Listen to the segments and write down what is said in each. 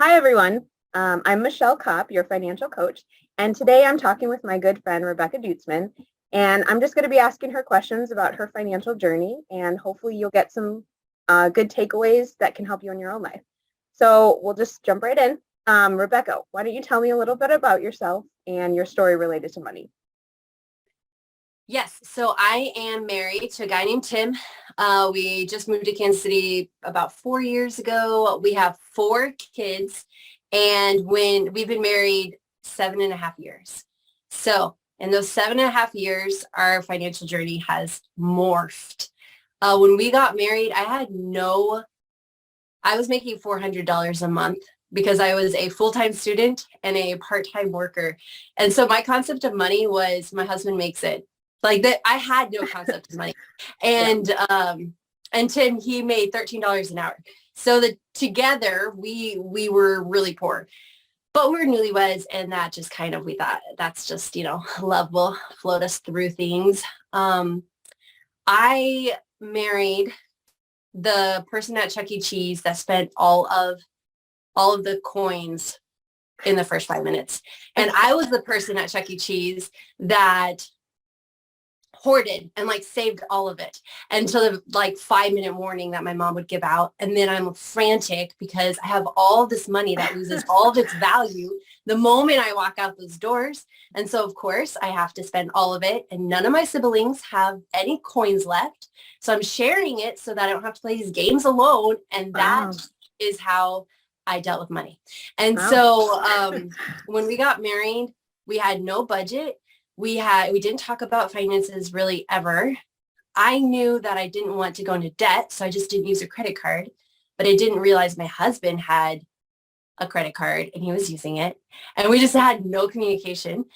Hi, everyone. I'm Michelle Kopp, your financial coach, and today I'm talking with my good friend, Rebecca Duitsman, and I'm just going to be asking her questions about her financial journey, and hopefully you'll get some good takeaways that can help you in your own life. So we'll just jump right in. Rebecca, why don't you tell me a little bit about yourself and your story related to money? Yes, so I am married to a guy named Tim. We just moved to Kansas City about 4 years ago. We have 4 kids, and when we've been married 7.5 years. So in those 7.5 years, our financial journey has morphed. When we got married, I was making $400 a month because I was a full-time student and a part-time worker. And so my concept of money was my husband makes it. Like that, I had no concept of money. Yeah. And Tim, he made $13 an hour. So together we were really poor. But we're newlyweds, and that just kind of, we thought that's just, love will float us through things. I married the person at Chuck E. Cheese that spent all of the coins in the first 5 minutes. And I was the person at Chuck E. Cheese that hoarded and saved all of it until the 5 minute warning that my mom would give out. And then I'm frantic because I have all this money that loses all of its value the moment I walk out those doors. And so of course I have to spend all of it, and none of my siblings have any coins left. So I'm sharing it so that I don't have to play these games alone. And that Wow. is how I dealt with money. And Wow. so when we got married, we had no budget. We didn't talk about finances really ever. I knew that I didn't want to go into debt, so I just didn't use a credit card. But I didn't realize my husband had a credit card and he was using it. And we just had no communication.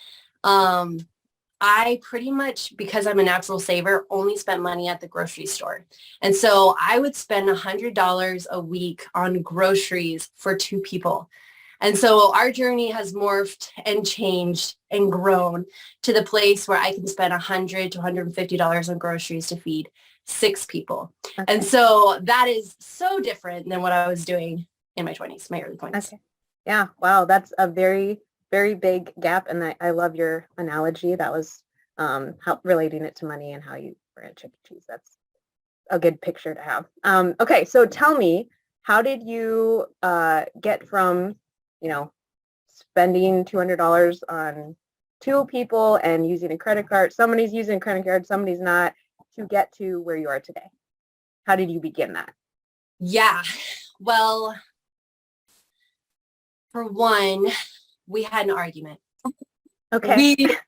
I pretty much, because I'm a natural saver, only spent money at the grocery store. And so I would spend $100 a week on groceries for 2 people. And so our journey has morphed and changed and grown to the place where I can spend $100 to $150 on groceries to feed 6 people. Okay. And so that is so different than what I was doing in my 20s, my early 20s. Okay. Yeah. Wow. That's a very, very big gap. And I love your analogy. That was how relating it to money and how you were at Chuck E. Cheese. That's a good picture to have. Okay. So tell me, how did you get from, spending $200 on 2 people and using a credit card? Somebody's using a credit card, somebody's not, to get to where you are today. How did you begin that? Yeah. Well, for one, we had an argument. Okay. It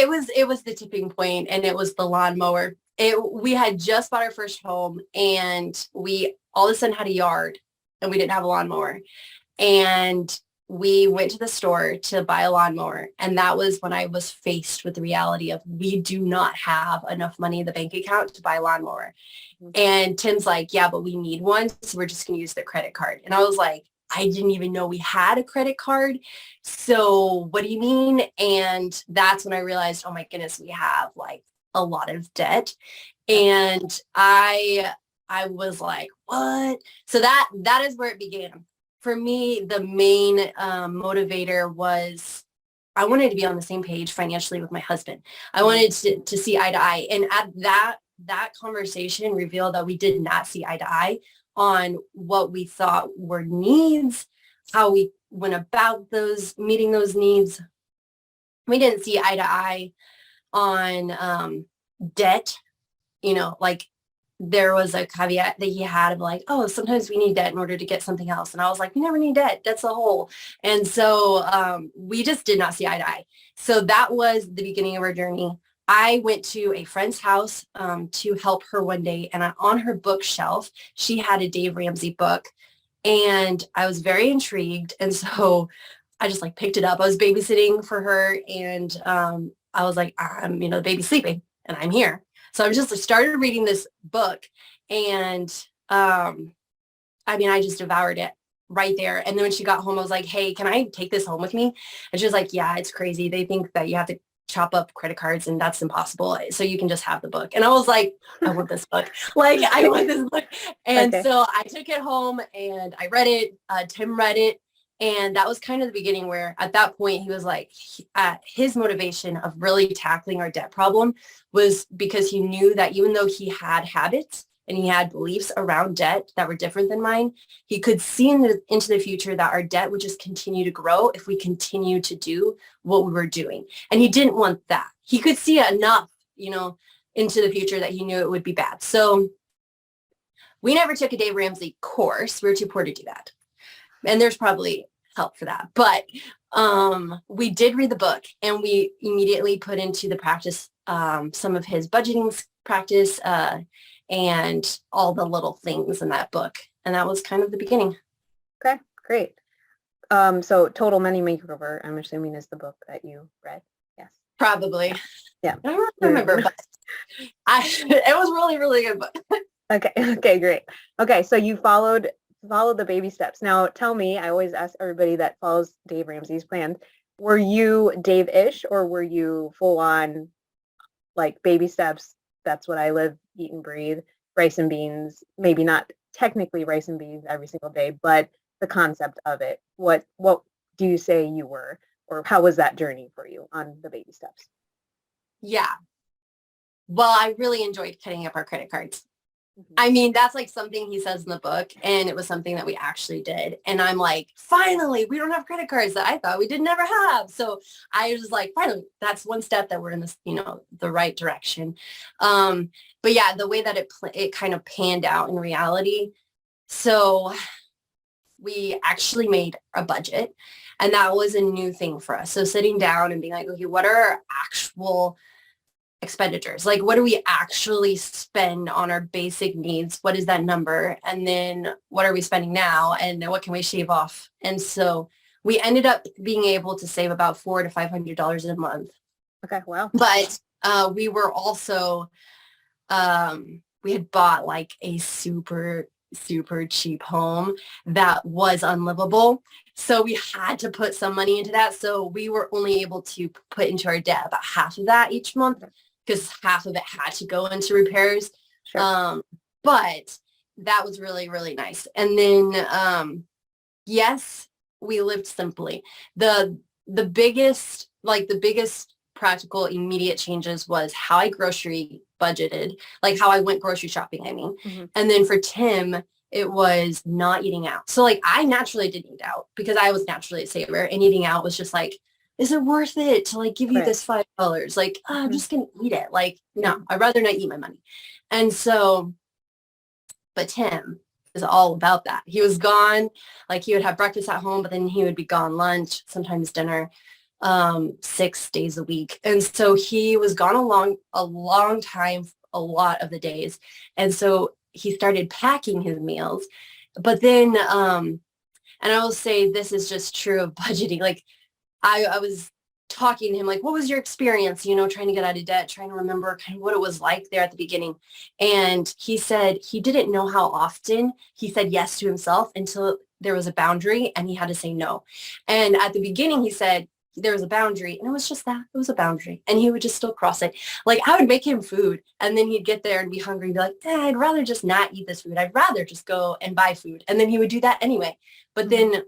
was the tipping point, and it was the lawnmower. We had just bought our first home, and we all of a sudden had a yard, and we didn't have a lawnmower. And we went to the store to buy a lawnmower. And that was when I was faced with the reality of, we do not have enough money in the bank account to buy a lawnmower. Mm-hmm. And Tim's like, yeah, but we need one. So we're just going to use the credit card. And I was like, I didn't even know we had a credit card. So what do you mean? And that's when I realized, oh my goodness, we have a lot of debt. And I was like, what? So that is where it began. For me, the main motivator was, I wanted to be on the same page financially with my husband. I wanted to see eye to eye. And at that conversation revealed that we did not see eye to eye on what we thought were needs, how we went about meeting those needs. We didn't see eye to eye on debt. There was a caveat that he had of oh, sometimes we need debt in order to get something else. And I was like, we never need debt. That's a hole. And so we just did not see eye to eye. So that was the beginning of our journey. I went to a friend's house to help her one day. And on her bookshelf, she had a Dave Ramsey book. And I was very intrigued. And so I just picked it up. I was babysitting for her. And I was like, the baby's sleeping and I'm here. So I just started reading this book, and I just devoured it right there. And then when she got home, I was like, hey, can I take this home with me? And she was like, yeah, it's crazy. They think that you have to chop up credit cards and that's impossible. So you can just have the book. And I was like, I want this book. Like, I want this book. And Okay. so I took it home and I read it. Tim read it. And that was kind of the beginning where at that point he was like, his motivation of really tackling our debt problem was because he knew that even though he had habits and he had beliefs around debt that were different than mine, he could see into the future that our debt would just continue to grow if we continue to do what we were doing. And he didn't want that. He could see enough, into the future that he knew it would be bad. So we never took a Dave Ramsey course. We were too poor to do that. And there's probably help for that. But we did read the book and we immediately put into the practice some of his budgeting practice and all the little things in that book. And that was kind of the beginning. Okay, great. So Total Money Makeover, I'm assuming, is the book that you read. Yes. Probably. Yeah. I don't remember, but it was really, really good book. Okay, great. Okay, so you followed the baby steps. Now tell me, I always ask everybody that follows Dave Ramsey's plans, were you Dave-ish or were you full on like baby steps? That's what I live, eat and breathe, rice and beans, maybe not technically rice and beans every single day, but the concept of it. What do you say you were, or how was that journey for you on the baby steps? Yeah. Well, I really enjoyed cutting up our credit cards. Mm-hmm. I mean, that's like something he says in the book, and it was something that we actually did. And I'm like, finally, we don't have credit cards that I thought we did never have. So I was like, finally, that's one step that we're in this, the right direction. But yeah, the way that it kind of panned out in reality. So we actually made a budget, and that was a new thing for us. So sitting down and being like, okay, what are our actual expenditures? Like, what do we actually spend on our basic needs? What is that number? And then what are we spending now? And what can we shave off? And so we ended up being able to save about $400 to $500 a month. Okay, wow. But we were also, we had bought like a super cheap home that was unlivable. So we had to put some money into that. So we were only able to put into our debt about half of that each month because half of it had to go into repairs. Sure. But that was really, really nice. And then, yes, we lived simply. The biggest practical immediate changes was how I grocery budgeted, like how I went grocery shopping, I mean. Mm-hmm. And then for Tim, it was not eating out. So like I naturally didn't eat out because I was naturally a saver, and eating out was just like, is it worth it to like give you this $5? Like, I'm just going to eat it. Like, no, I'd rather not eat my money. And so, but Tim is all about that. He was gone. Like he would have breakfast at home, but then he would be gone lunch, sometimes dinner, 6 days a week. And so he was gone a long time, a lot of the days. And so he started packing his meals. But then, and I will say this is just true of budgeting. Like I was talking to him, like, what was your experience, trying to get out of debt, trying to remember kind of what it was like there at the beginning. And he said he didn't know how often he said yes to himself until there was a boundary and he had to say no. And at the beginning, he said, there was a boundary, and it was just that it was a boundary, and he would just still cross it. Like I would make him food, and then he'd get there and be hungry and be like, I'd rather just not eat this food. I'd rather just go and buy food. And then he would do that anyway. But then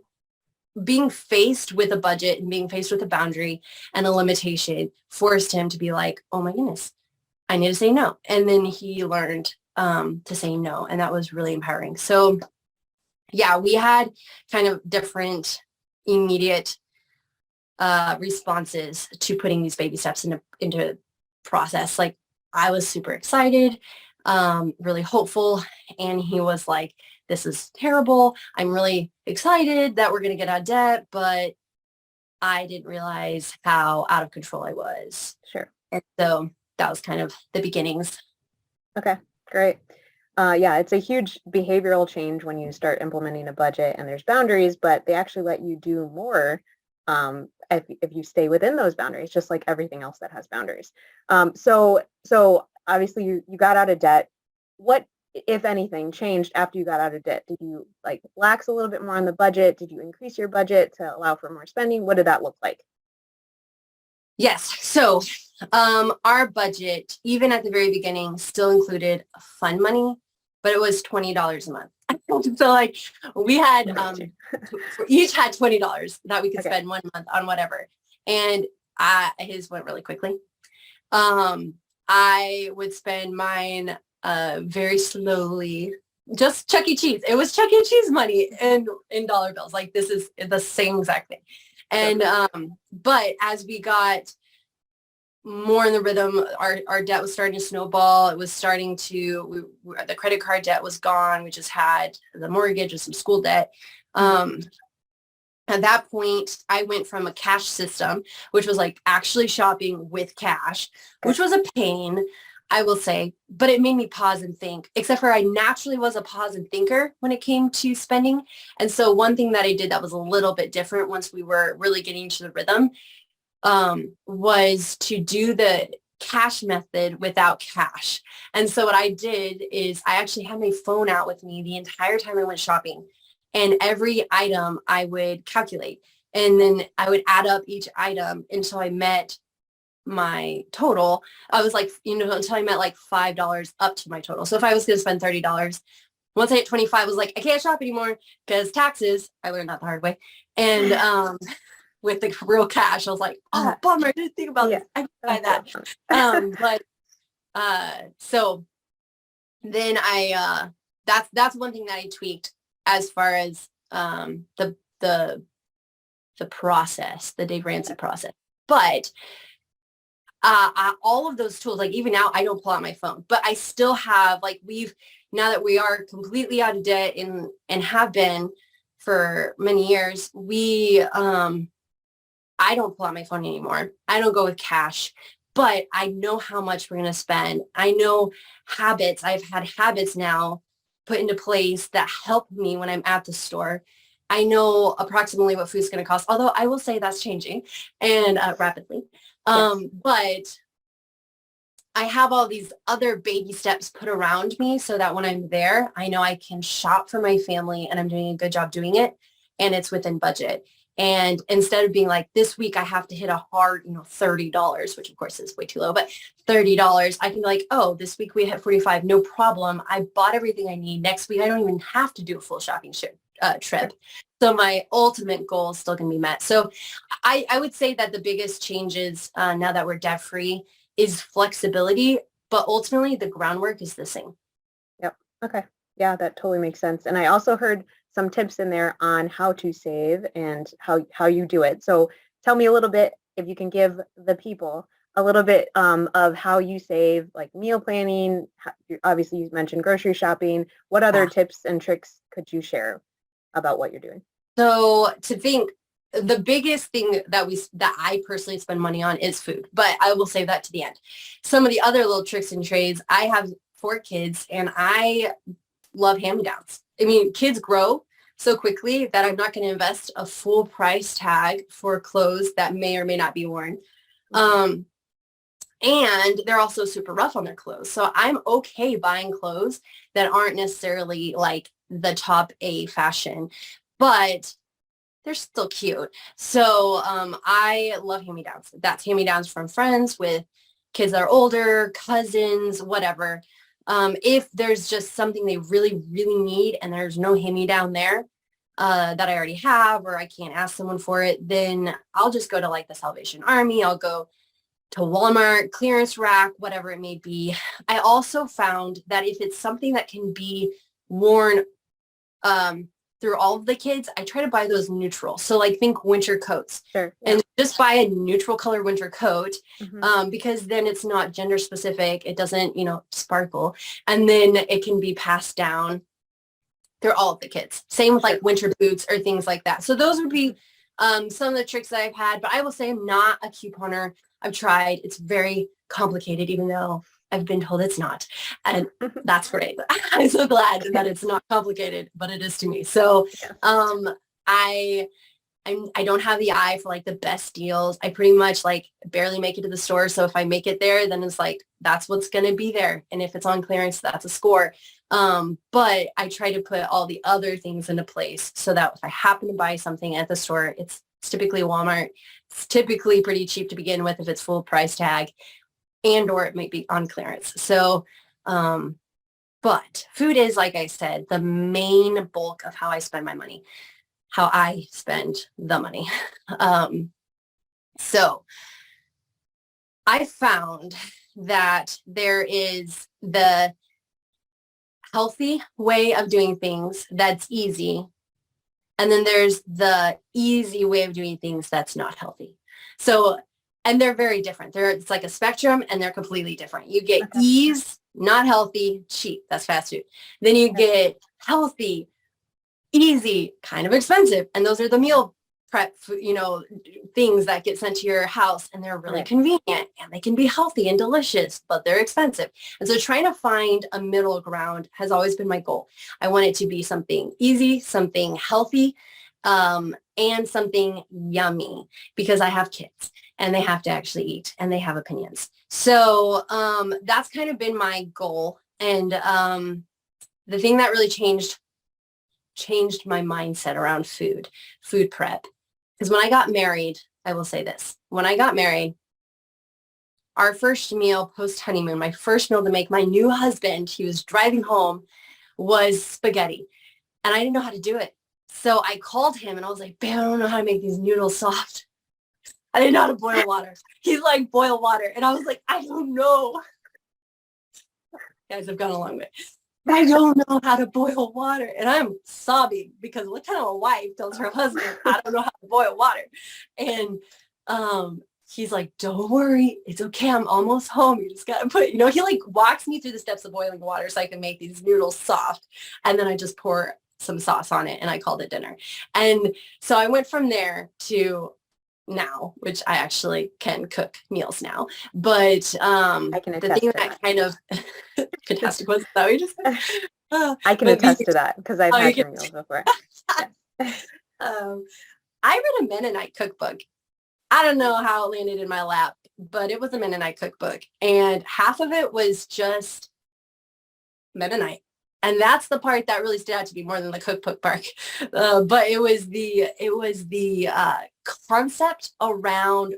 being faced with a budget and being faced with a boundary and a limitation forced him to be like, oh my goodness, I need to say no. And then he learned to say no, and that was really empowering. So yeah, we had kind of different immediate responses to putting these baby steps into process. Like I was super excited, really hopeful. And he was like, this is terrible. I'm really excited that we're going to get out of debt, but I didn't realize how out of control I was. Sure. And so that was kind of the beginnings. Okay, great. Yeah, it's a huge behavioral change when you start implementing a budget and there's boundaries, but they actually let you do more if you stay within those boundaries, just like everything else that has boundaries. So obviously you got out of debt. What, if anything, changed after you got out of debt? Did you like lax a little bit more on the budget? Did you increase your budget to allow for more spending? What did that look like? Yes. So our budget, even at the very beginning, still included fund money, but it was $20 a month. So like we had we each had $20 that we could Okay. spend 1 month on whatever. And his went really quickly. I would spend mine very slowly. Just Chuck E. Cheese. It was Chuck E. Cheese money in dollar bills. Like this is the same exact thing. And but as we got more in the rhythm, our debt was starting to snowball. It was starting to the credit card debt was gone. We just had the mortgage and some school debt. At that point, I went from a cash system, which was like actually shopping with cash, which was a pain, I will say, but it made me pause and think, except for I naturally was a pause and thinker when it came to spending. And so one thing that I did that was a little bit different once we were really getting into the rhythm was to do the cash method without cash. And so what I did is I actually had my phone out with me the entire time I went shopping. And every item I would calculate. And then I would add up each item until I met my total. I was like, until I met like $5 up to my total. So if I was going to spend $30, once I hit 25, I was like, I can't shop anymore because taxes. I learned that the hard way. And with the real cash, I was like, oh, bummer. I didn't think about this. I can buy that. So then that's one thing that I tweaked as far as the process, the Dave Ramsey process. But all of those tools, like even now, I don't pull out my phone, but I still have like now that we are completely out of debt and have been for many years, I don't pull out my phone anymore. I don't go with cash, but I know how much we're going to spend. I know habits. I've had habits now put into place that help me when I'm at the store. I know approximately what food's going to cost, although I will say that's changing and rapidly. But I have all these other baby steps put around me so that when I'm there, I know I can shop for my family and I'm doing a good job doing it and it's within budget. And instead of being like, this week I have to hit a hard, $30, which of course is way too low, but $30, I can be like, oh, this week we hit 45, no problem. I bought everything I need. Next week, I don't even have to do a full shopping trip. So my ultimate goal is still going to be met. So I would say that the biggest changes now that we're debt free is flexibility, but ultimately the groundwork is the same. Yep. Okay. Yeah, that totally makes sense. And I also heard some tips in there on how to save and how you do it. So tell me a little bit, if you can give the people a little bit of how you save, like meal planning. Obviously, you mentioned grocery shopping. What other tips and tricks could you share about what you're doing? So to think, the biggest thing that I personally spend money on is food, but I will save that to the end. Some of the other little tricks and trades, I have 4 kids and I love hand-me-downs. I mean, kids grow so quickly that I'm not going to invest a full price tag for clothes that may or may not be worn. And they're also super rough on their clothes. So I'm okay buying clothes that aren't necessarily like the top A fashion, but they're still cute. So I love hand-me-downs. That's hand-me-downs from friends with kids that are older, cousins, whatever. If there's just something they really, really need and there's no hand-me-down there that I already have, or I can't ask someone for it, then I'll just go to like the Salvation Army. I'll go to Walmart, clearance rack, whatever it may be. I also found that if it's something that can be worn through all of the kids, I try to buy those neutral. So like think winter coats. Sure. Yeah. And just buy a neutral color winter coat because then it's not gender specific. It doesn't, sparkle. And then it can be passed down through all of the kids. Same with like winter boots or things like that. So those would be some of the tricks that I've had. But I will say I'm not a couponer. I've tried. It's very complicated, even though I've been told it's not. And that's great. I'm so glad that it's not complicated, but it is to me. So I don't have the eye for like the best deals. I pretty much like barely make it to the store. So if I make it there, then it's like, that's what's going to be there. And if it's on clearance, that's a score. But I try to put all the other things into place so that if I happen to buy something at the store, it's It's typically Walmart. It's typically pretty cheap to begin with if it's full price tag, and or it might be on clearance. So, but food is, like I said, the main bulk of how I spend my money, how I spend the money. So I found that there is the healthy way of doing things that's easy. And then there's the easy way of doing things that's not healthy. So, and they're very different. It's like a spectrum and they're completely different. You get ease, not healthy, cheap. That's fast food. Then you get healthy, easy, kind of expensive. And those are the meal prep, things that get sent to your house, and they're really convenient and they can be healthy and delicious, but they're expensive. And so trying to find a middle ground has always been my goal. I want it to be something easy, something healthy, and something yummy, because I have kids and they have to actually eat and they have opinions. So that's kind of been my goal. And the thing that really changed my mindset around food prep. Because when I got married, I will say this, when I got married, our first meal post honeymoon, my first meal to make my new husband, he was driving home, was spaghetti. And I didn't know how to do it. So I called him and I was like, babe, I don't know how to make these noodles soft. I didn't know how to boil water. He's like, boil water. And I was like, I don't know. Guys, I've gone a long way. I don't know how to boil water. And I'm sobbing because what kind of a wife tells her husband, I don't know how to boil water? And he's like, don't worry. It's okay. I'm almost home. You just got to put, he like walks me through the steps of boiling water so I can make these noodles soft. And then I just pour some sauce on it and I called it dinner. And so I went from there to now, which I actually can cook meals now. But I can the thing that kind of fantastic was that we just I can attest to that because I've had your meals before. I read a Mennonite cookbook. I don't know how it landed in my lap, but it was a Mennonite cookbook, and half of it was just Mennonite. And that's the part that really stood out to me more than the cookbook part. But it was the concept around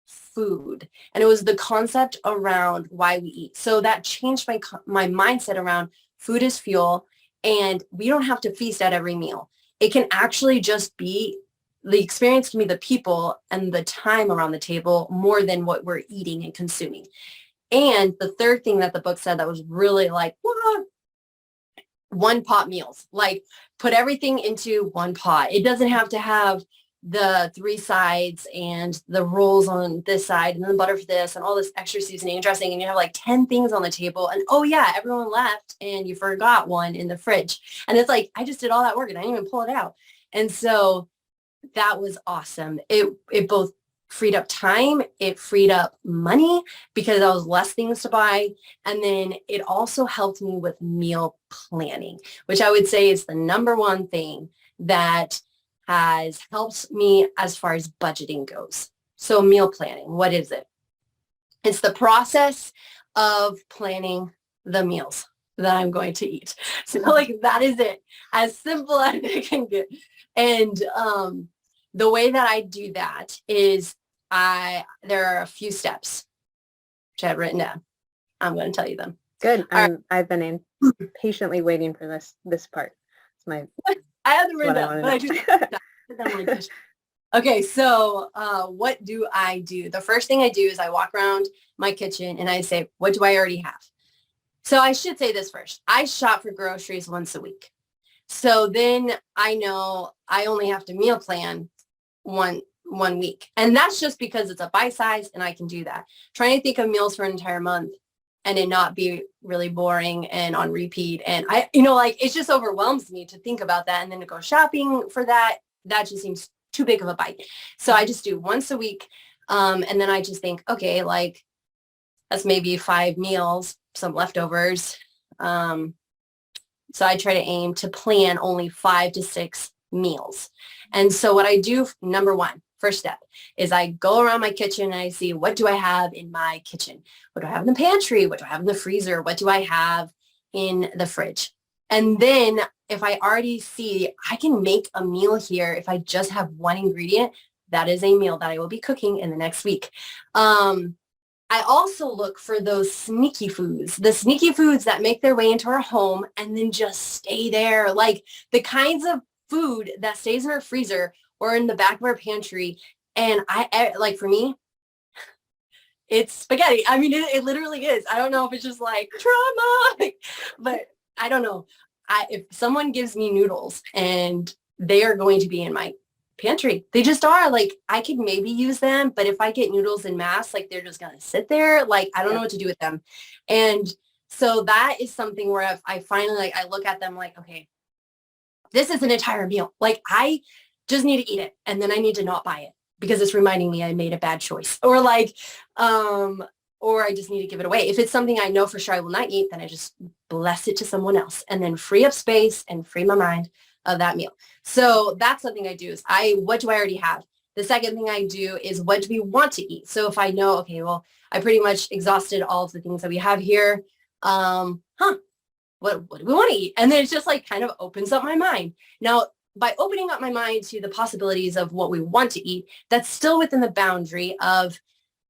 food, and it was the concept around why we eat. So that changed my mindset around food is fuel, and we don't have to feast at every meal. It can actually just be the experience, can be the people and the time around the table more than what we're eating and consuming. And the third thing that the book said that was really like, what? One pot meals, like put everything into one pot. It doesn't have to have the 3 sides and the rolls on this side and then the butter for this and all this extra seasoning and dressing, and you have like 10 things on the table, and oh yeah, everyone left and you forgot one in the fridge. And it's like, I just did all that work and I didn't even pull it out. And so that was awesome. It both freed up time, it freed up money because there was less things to buy. And then it also helped me with meal planning, which I would say is the number one thing that has helped me as far as budgeting goes. So meal planning, what is it? It's the process of planning the meals that I'm going to eat. So like that is it, as simple as it can get. And the way that I do that is there are a few steps which I have written down. I'm going to tell you them. Good. I've been patiently waiting for this part. It's my. I have them written down, but I just. Okay, so what do I do? The first thing I do is I walk around my kitchen and I say, what do I already have? So I should say this first. I shop for groceries once a week. So then I know I only have to meal plan one week. And that's just because it's a bite size and I can do that. Trying to think of meals for an entire month and it not be really boring and on repeat. And it just overwhelms me to think about that. And then to go shopping for that just seems too big of a bite. So I just do once a week. And then I just think, okay, like that's maybe 5 meals, some leftovers. So I try to aim to plan only 5 to 6 meals. And so what I do, number one, first step, is I go around my kitchen and I see, what do I have in my kitchen? What do I have in the pantry? What do I have in the freezer? What do I have in the fridge? And then if I already see I can make a meal here, if I just have one ingredient, that is a meal that I will be cooking in the next week. I also look for those sneaky foods, the sneaky foods that make their way into our home and then just stay there. Like the kinds of food that stays in our freezer or in the back of our pantry. And like for me, it's spaghetti. I mean, it literally is. I don't know if it's just like trauma, but I don't know. If someone gives me noodles and they are going to be in my pantry, they just are. Like I could maybe use them, but if I get noodles in mass, like they're just gonna sit there. Like I don't know what to do with them. And so that is something where I finally like I look at them like, okay, this is an entire meal. Like I just need to eat it, and then I need to not buy it because it's reminding me I made a bad choice, or like, or I just need to give it away. If it's something I know for sure I will not eat, then I just bless it to someone else and then free up space and free my mind of that meal. So that's something I do is what do I already have? The second thing I do is what do we want to eat? So if I know, okay, well, I pretty much exhausted all of the things that we have here. What do we want to eat? And then it's just like kind of opens up my mind. Now, by opening up my mind to the possibilities of what we want to eat, that's still within the boundary of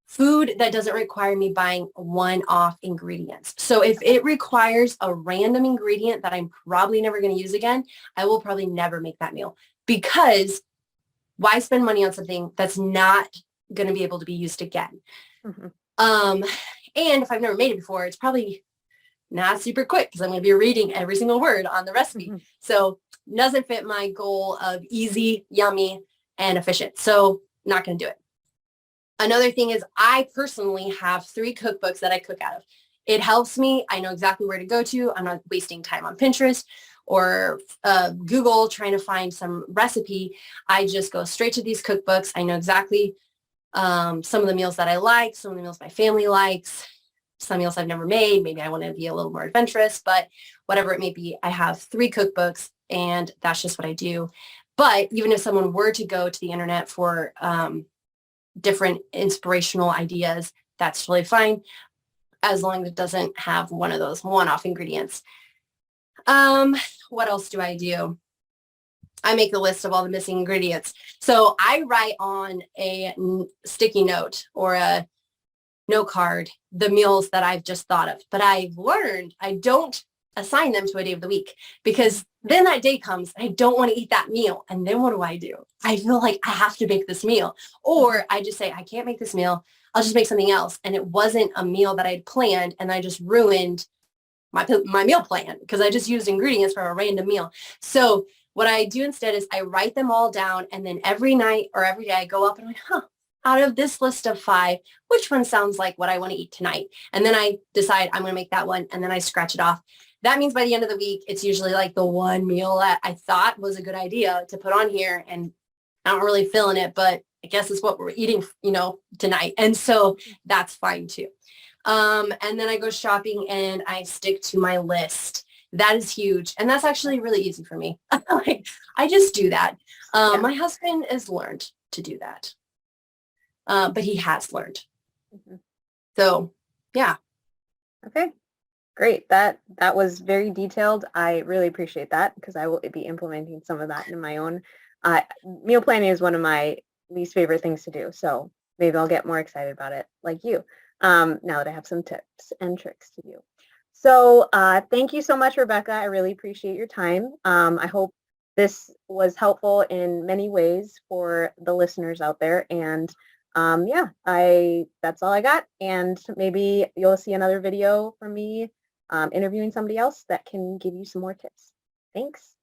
food that doesn't require me buying one-off ingredients. So if it requires a random ingredient that I'm probably never going to use again, I will probably never make that meal, because why spend money on something that's not going to be able to be used again? Mm-hmm. And if I've never made it before, it's probably not super quick because I'm going to be reading every single word on the recipe. Mm-hmm. So doesn't fit my goal of easy, yummy, and efficient. So not going to do it. Another thing is I personally have 3 cookbooks that I cook out of. It helps me. I know exactly where to go to. I'm not wasting time on Pinterest or Google trying to find some recipe. I just go straight to these cookbooks. I know exactly some of the meals that I like, some of the meals my family likes, some meals I've never made. Maybe I want to be a little more adventurous, but whatever it may be, I have 3 cookbooks and that's just what I do. But even if someone were to go to the internet for different inspirational ideas, that's totally fine, as long as it doesn't have one of those one-off ingredients. What else do I do? I make a list of all the missing ingredients. So I write on a sticky note or a note card the meals that I've just thought of. But I've learned I don't assign them to a day of the week, because then that day comes, I don't want to eat that meal. And then what do? I feel like I have to make this meal. Or I just say, I can't make this meal. I'll just make something else. And it wasn't a meal that I'd planned. And I just ruined my meal plan because I just used ingredients from a random meal. So what I do instead is I write them all down. And then every night or every day I go up and I'm like, out of this list of 5, which one sounds like what I want to eat tonight? And then I decide I'm going to make that one. And then I scratch it off. That means by the end of the week, it's usually like the one meal that I thought was a good idea to put on here. And I don't really feeling it, but I guess it's what we're eating, tonight. And so that's fine too. And then I go shopping and I stick to my list. That is huge. And that's actually really easy for me. Like, I just do that. My husband has learned to do that. But he has learned. Mm-hmm. So, yeah. Okay. Great. That was very detailed. I really appreciate that because I will be implementing some of that in my own. Meal planning is one of my least favorite things to do. So maybe I'll get more excited about it like you now that I have some tips and tricks to do. So thank you so much, Rebecca. I really appreciate your time. I hope this was helpful in many ways for the listeners out there. And that's all I got. And maybe you'll see another video from me interviewing somebody else that can give you some more tips. Thanks.